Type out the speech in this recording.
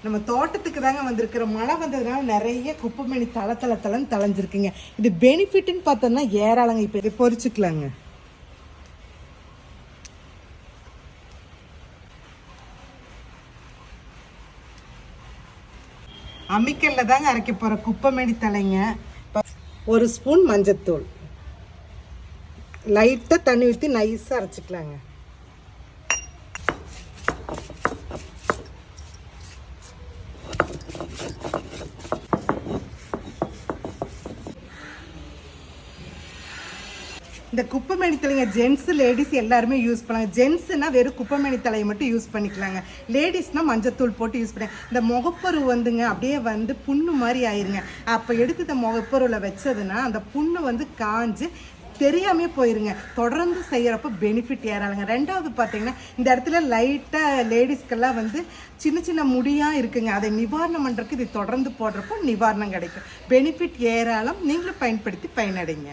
நம்ம தோட்டத்துக்கு தாங்க வந்திருக்கிற. மழை வந்ததுனால நிறைய குப்பைமேனி தளன்னு தலைஞ்சிருக்குங்க. இது பெனிஃபிட்னு பார்த்தோம்னா ஏராளங்க. இப்போ இதை பொறிச்சுக்கலாங்க. அம்மிக்கல்ல தாங்க அரைக்க போகிற குப்பைமேனி தலைங்க. 1 ஸ்பூன் மஞ்சத்தூள், லைட்டாக தண்ணி ஊற்றி நைஸாக அரைச்சிக்கலாங்க. இந்த குப்பைமேனி தலைங்க ஜென்ஸு லேடிஸ் எல்லாருமே யூஸ் பண்ணாங்க. ஜென்ஸுனா வெறும் குப்பைமேனி தலையை மட்டும் யூஸ் பண்ணிக்கலாங்க. லேடிஸ்னால் மஞ்சத்தூள் போட்டு யூஸ் பண்ணாங்க. இந்த முகப்பரு வந்துங்க அப்படியே வந்து புண்ணு மாதிரி ஆயிருங்க. அப்போ எடுத்து இந்த முகப்பருவில் வச்சதுன்னா அந்த புண்ணு வந்து காஞ்சு தெரியாமே போயிருங்க. தொடர்ந்து செய்கிறப்ப பெனிஃபிட் ஏறாளுங்க. ரெண்டாவது பார்த்தீங்கன்னா இந்த இடத்துல லைட்டாக லேடிஸ்க்கெல்லாம் வந்து சின்ன சின்ன முடியாக இருக்குங்க. அதை நிவாரணம் பண்ணுறதுக்கு இது தொடர்ந்து போடுறப்போ நிவாரணம் கிடைக்கும். பெனிஃபிட் ஏராளம். நீங்களும் பயன்படுத்தி பயனடைங்க.